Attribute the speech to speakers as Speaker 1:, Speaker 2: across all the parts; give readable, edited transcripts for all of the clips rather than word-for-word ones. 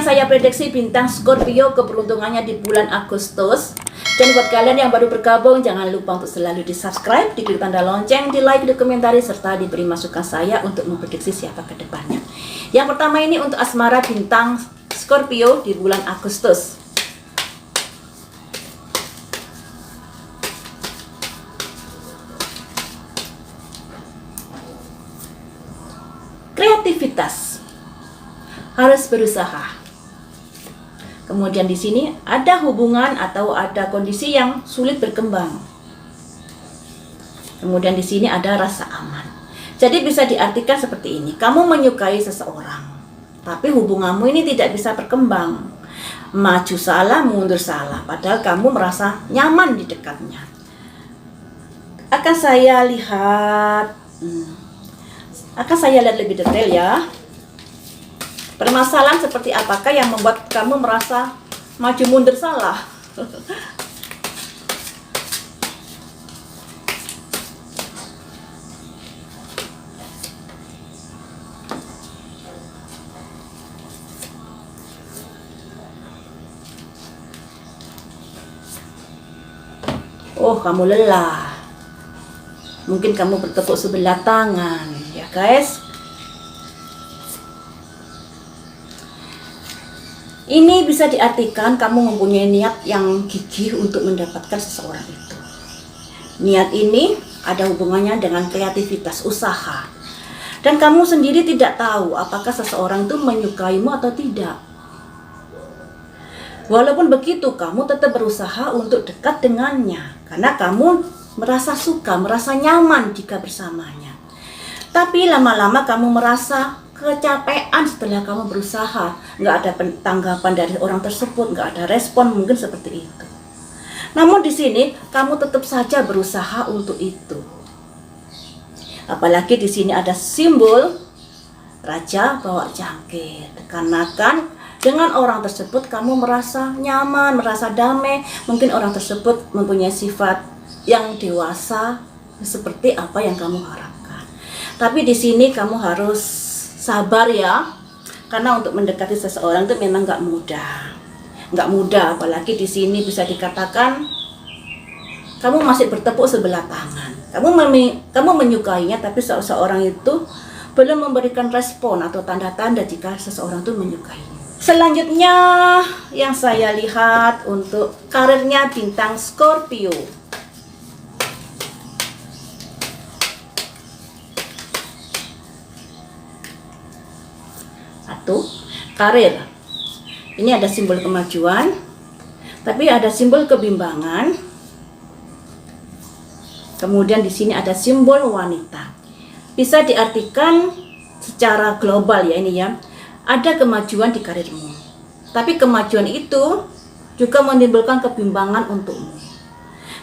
Speaker 1: yang saya prediksi bintang Scorpio keberuntungannya di bulan Agustus. Dan buat kalian yang baru bergabung, jangan lupa untuk selalu di subscribe, diklik tanda lonceng, di like, di komentari, serta diberi masukan saya untuk memprediksi siapa ke depannya. Yang pertama ini untuk asmara bintang Scorpio di bulan Agustus. Kreativitas, harus berusaha. Kemudian di sini ada hubungan atau ada kondisi yang sulit berkembang. Kemudian di sini ada rasa aman. Jadi bisa diartikan seperti ini. Kamu menyukai seseorang, tapi hubunganmu ini tidak bisa berkembang. Maju salah, mundur salah. Padahal kamu merasa nyaman di dekatnya. Akan saya lihat lebih detail ya. Permasalahan seperti apakah yang membuat kamu merasa maju mundur salah? Oh, kamu lelah. Mungkin kamu bertepuk sebelah tangan, ya guys. Ini bisa diartikan kamu mempunyai niat yang gigih untuk mendapatkan seseorang itu. Niat ini ada hubungannya dengan kreativitas, usaha. Dan kamu sendiri tidak tahu apakah seseorang itu menyukaimu atau tidak. Walaupun begitu, kamu tetap berusaha untuk dekat dengannya. Karena kamu merasa suka, merasa nyaman jika bersamanya. Tapi lama-lama kamu merasa kecapean setelah kamu berusaha, nggak ada tanggapan dari orang tersebut, nggak ada respon, mungkin seperti itu. Namun di sini kamu tetap saja berusaha untuk itu. Apalagi di sini ada simbol raja bawa jangkir. Dikarenakan dengan orang tersebut kamu merasa nyaman, merasa damai. Mungkin orang tersebut mempunyai sifat yang dewasa seperti apa yang kamu harapkan. Tapi di sini kamu harus sabar ya, karena untuk mendekati seseorang itu memang nggak mudah, apalagi di sini bisa dikatakan kamu masih bertepuk sebelah tangan. Kamu menyukainya, tapi seseorang itu belum memberikan respon atau tanda-tanda jika seseorang itu menyukainya. Selanjutnya yang saya lihat untuk karirnya bintang Scorpio. Karir. Ini ada simbol kemajuan, tapi ada simbol kebimbangan. Kemudian di sini ada simbol wanita. Bisa diartikan secara global ya ini ya. Ada kemajuan di karirmu. Tapi kemajuan itu juga menimbulkan kebimbangan untukmu.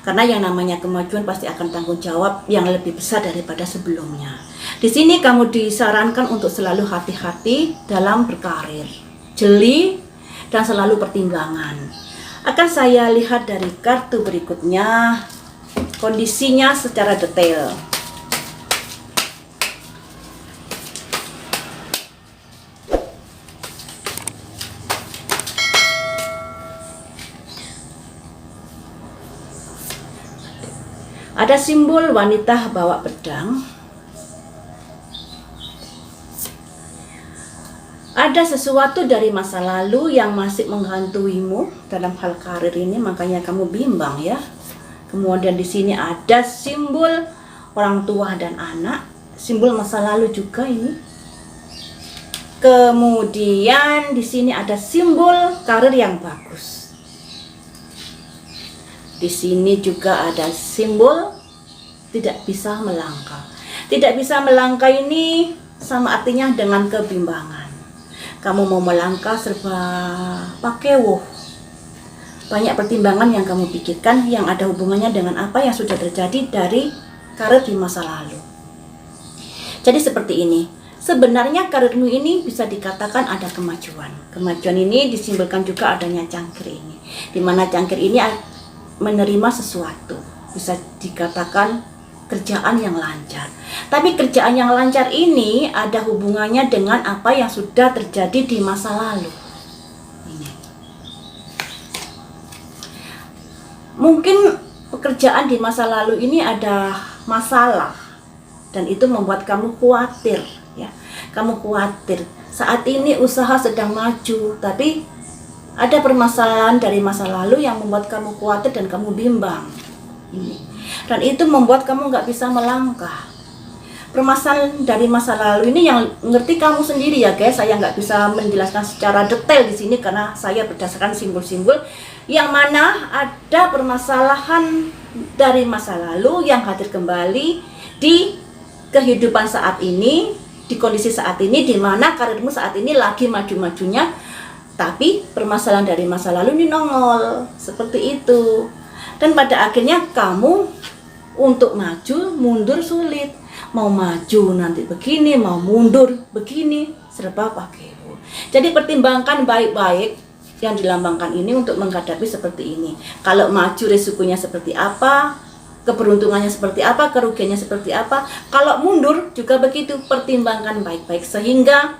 Speaker 1: Karena yang namanya kemajuan pasti akan tanggung jawab yang lebih besar daripada sebelumnya. Di sini kamu disarankan untuk selalu hati-hati dalam berkarir, jeli dan selalu pertimbangan. Akan saya lihat dari kartu berikutnya kondisinya secara detail. Ada simbol wanita bawa pedang. Ada sesuatu dari masa lalu yang masih menghantuimu dalam hal karir ini, makanya kamu bimbang ya. Kemudian di sini ada simbol orang tua dan anak, simbol masa lalu juga ini. Kemudian di sini ada simbol karir yang bagus. Di sini juga ada simbol tidak bisa melangkah. Tidak bisa melangkah ini sama artinya dengan kebimbangan. Kamu mau melangkah serba pakewo. Banyak pertimbangan yang kamu pikirkan yang ada hubungannya dengan apa yang sudah terjadi dari karir di masa lalu. Jadi seperti ini. Sebenarnya karirmu ini bisa dikatakan ada kemajuan. Kemajuan ini disimbolkan juga adanya cangkir ini. Di mana cangkir ini menerima sesuatu. Bisa dikatakan kerjaan yang lancar. Tapi kerjaan yang lancar ini ada hubungannya dengan apa yang sudah terjadi di masa lalu. Mungkin pekerjaan di masa lalu ini ada masalah dan itu membuat kamu khawatir ya. Kamu khawatir saat ini usaha sedang maju, tapi ada permasalahan dari masa lalu yang membuat kamu khawatir dan kamu bimbang. Dan itu membuat kamu nggak bisa melangkah. Permasalahan dari masa lalu ini yang ngerti kamu sendiri ya guys. Saya nggak bisa menjelaskan secara detail di sini karena saya berdasarkan simbol-simbol yang mana ada permasalahan dari masa lalu yang hadir kembali di kehidupan saat ini, di kondisi saat ini, di mana karirmu saat ini lagi maju-majunya, tapi permasalahan dari masa lalu ini nongol seperti itu. Dan pada akhirnya kamu untuk maju mundur sulit. Mau maju nanti begini, mau mundur begini, serba pakai. Jadi pertimbangkan baik-baik yang dilambangkan ini untuk menghadapi seperti ini. Kalau maju risikonya seperti apa, keberuntungannya seperti apa, kerugiannya seperti apa. Kalau mundur juga begitu, pertimbangkan baik-baik sehingga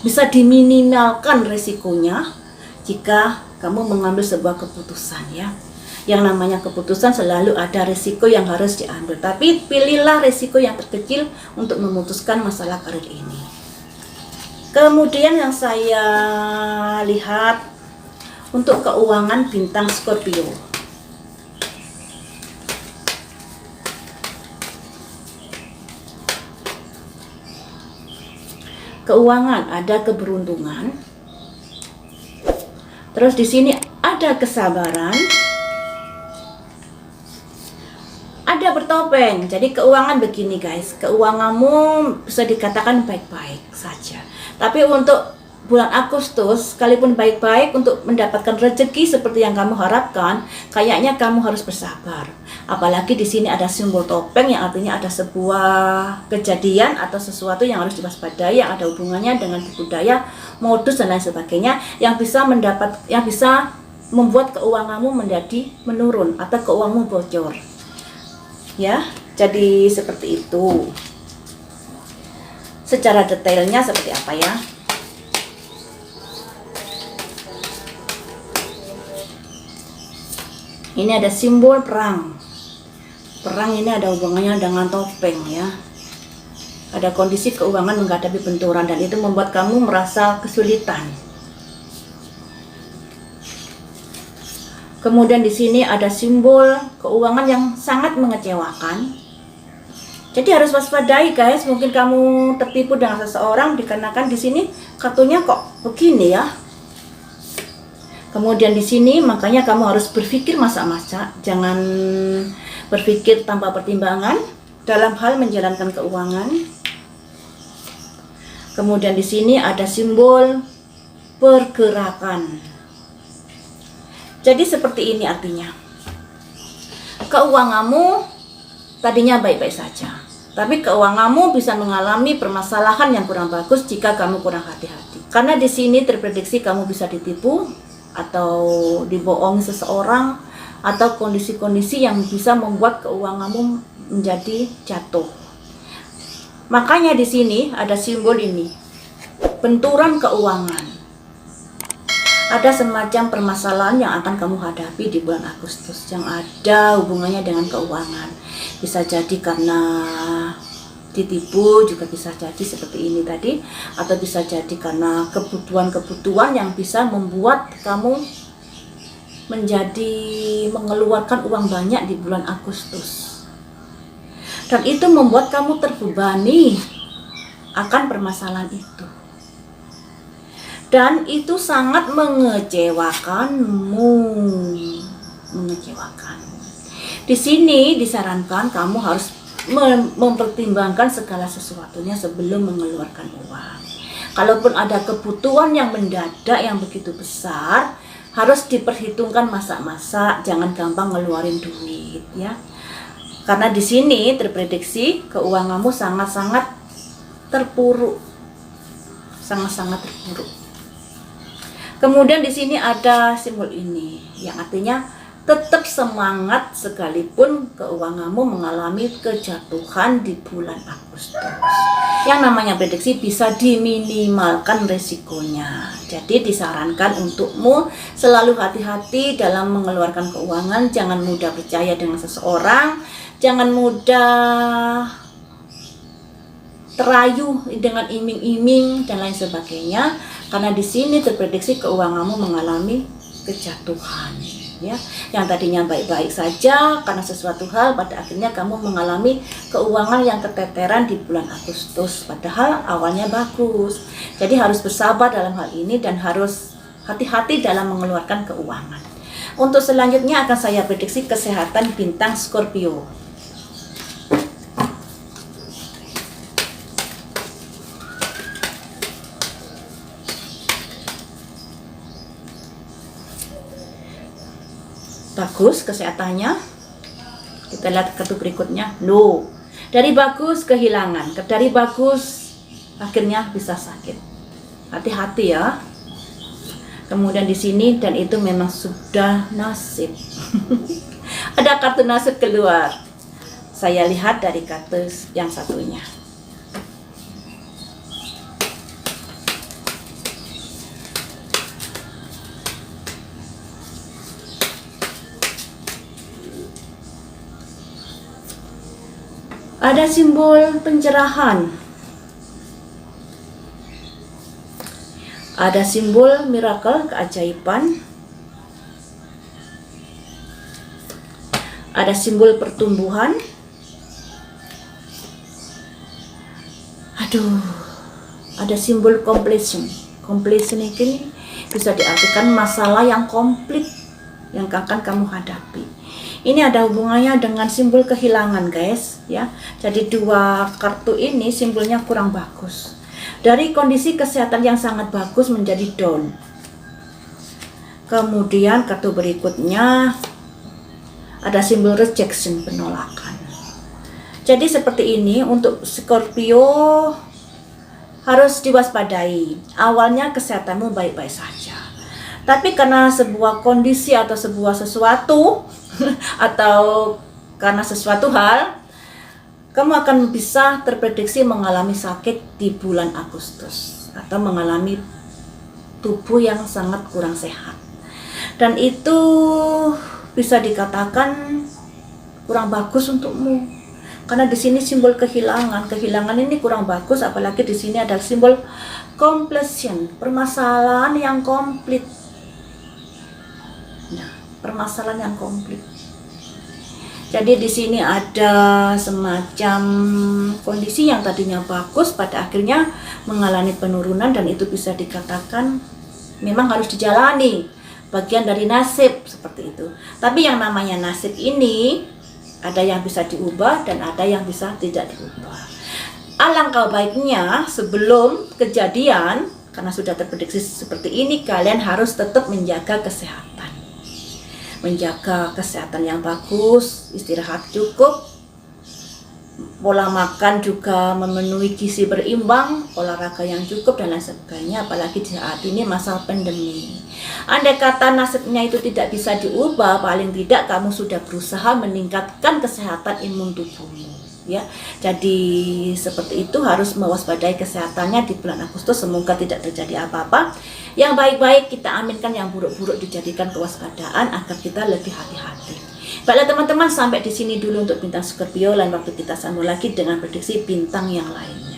Speaker 1: bisa diminimalkan risikonya jika kamu mengambil sebuah keputusan ya. Yang namanya keputusan selalu ada risiko yang harus diambil, tapi pilihlah risiko yang terkecil untuk memutuskan masalah karir ini. Kemudian yang saya lihat untuk keuangan bintang Scorpio. Keuangan ada keberuntungan. Terus di sini ada kesabaran. Ada bertopeng. Jadi keuangan begini guys, keuanganmu bisa dikatakan baik-baik saja. Tapi untuk bulan Agustus, sekalipun baik-baik, untuk mendapatkan rezeki seperti yang kamu harapkan, kayaknya kamu harus bersabar. Apalagi di sini ada simbol topeng yang artinya ada sebuah kejadian atau sesuatu yang harus diwaspadai, yang ada hubungannya dengan budaya, modus dan lain sebagainya, yang bisa membuat keuanganmu menjadi menurun atau keuanganmu bocor. Ya, jadi seperti itu. Secara detailnya seperti apa ya? Ini ada simbol perang. Perang ini ada hubungannya dengan topeng ya. Ada kondisi keuangan menghadapi benturan dan itu membuat kamu merasa kesulitan. Kemudian di sini ada simbol keuangan yang sangat mengecewakan. Jadi harus waspadai guys, mungkin kamu tertipu dengan seseorang dikarenakan di sini kartunya kok begini ya. Kemudian di sini makanya kamu harus berpikir masak-masak, jangan berpikir tanpa pertimbangan dalam hal menjalankan keuangan. Kemudian di sini ada simbol pergerakan. Jadi seperti ini artinya. Keuanganmu tadinya baik-baik saja, tapi keuanganmu bisa mengalami permasalahan yang kurang bagus jika kamu kurang hati-hati. Karena di sini terprediksi kamu bisa ditipu atau dibohongi seseorang atau kondisi-kondisi yang bisa membuat keuanganmu menjadi jatuh. Makanya di sini ada simbol ini, benturan keuangan. Ada semacam permasalahan yang akan kamu hadapi di bulan Agustus yang ada hubungannya dengan keuangan. Bisa jadi karena ditipu, juga bisa jadi seperti ini tadi, atau bisa jadi karena kebutuhan-kebutuhan yang bisa membuat kamu menjadi mengeluarkan uang banyak di bulan Agustus. Dan itu membuat kamu terbebani akan permasalahan itu. Dan itu sangat mengecewakanmu. Di sini disarankan kamu harus mempertimbangkan segala sesuatunya sebelum mengeluarkan uang. Kalaupun ada kebutuhan yang mendadak yang begitu besar, harus diperhitungkan masak-masak, jangan gampang ngeluarin duit ya. Karena di sini terprediksi keuanganmu sangat-sangat terpuruk. Sangat-sangat terpuruk. Kemudian di sini ada simbol ini yang artinya tetap semangat sekalipun keuanganmu mengalami kejatuhan di bulan Agustus. Yang namanya prediksi bisa diminimalkan resikonya. Jadi disarankan untukmu selalu hati-hati dalam mengeluarkan keuangan. Jangan mudah percaya dengan seseorang, jangan mudah terayu dengan iming-iming dan lain sebagainya, karena di sini terprediksi keuanganmu mengalami kejatuhan. Ya, yang tadinya baik-baik saja, karena sesuatu hal pada akhirnya kamu mengalami keuangan yang keteteran di bulan Agustus, padahal awalnya bagus. Jadi harus bersabar dalam hal ini dan harus hati-hati dalam mengeluarkan keuangan. Untuk selanjutnya akan saya prediksi kesehatan bintang Scorpio. Bagus kesehatannya. Kita lihat kartu berikutnya. No. Dari bagus kehilangan, dari bagus akhirnya bisa sakit. Hati-hati ya. Kemudian di sini, dan itu memang sudah nasib. Ada kartu nasib keluar. Saya lihat dari kartu yang satunya. Ada simbol pencerahan, ada simbol miracle, keajaiban, ada simbol pertumbuhan, ada simbol completion. Completion ini bisa diartikan masalah yang komplit yang akan kamu hadapi. Ini ada hubungannya dengan simbol kehilangan, guys, ya. Jadi dua kartu ini simbolnya kurang bagus. Dari kondisi kesehatan yang sangat bagus menjadi down. Kemudian kartu berikutnya ada simbol rejection, penolakan. Jadi seperti ini untuk Scorpio harus diwaspadai. Awalnya kesehatanmu baik-baik saja. Tapi karena sebuah kondisi atau sebuah sesuatu atau karena sesuatu hal, kamu akan bisa terprediksi mengalami sakit di bulan Agustus atau mengalami tubuh yang sangat kurang sehat. Dan itu bisa dikatakan kurang bagus untukmu. Karena di sini simbol kehilangan. Kehilangan ini kurang bagus, apalagi di sini ada simbol completion, permasalahan yang komplit. Nah, permasalahan yang komplit. Jadi di sini ada semacam kondisi yang tadinya bagus pada akhirnya mengalami penurunan, dan itu bisa dikatakan memang harus dijalani, bagian dari nasib seperti itu. Tapi yang namanya nasib ini ada yang bisa diubah dan ada yang bisa tidak diubah. Alangkah baiknya sebelum kejadian, karena sudah terprediksi seperti ini, kalian harus tetap menjaga kesehatan. Menjaga kesehatan yang bagus, istirahat cukup, pola makan juga memenuhi gizi berimbang, olahraga yang cukup dan lain sebagainya, apalagi di saat ini masa pandemi. Andai kata nasibnya itu tidak bisa diubah, paling tidak kamu sudah berusaha meningkatkan kesehatan imun tubuhmu, ya. Jadi seperti itu, harus mewaspadai kesehatannya di bulan Agustus. Semoga tidak terjadi apa-apa. Yang baik-baik kita aminkan, yang buruk-buruk dijadikan kewaspadaan agar kita lebih hati-hati. Baiklah teman-teman, sampai di sini dulu untuk bintang Scorpio. Lain waktu kita sambung lagi dengan prediksi bintang yang lainnya.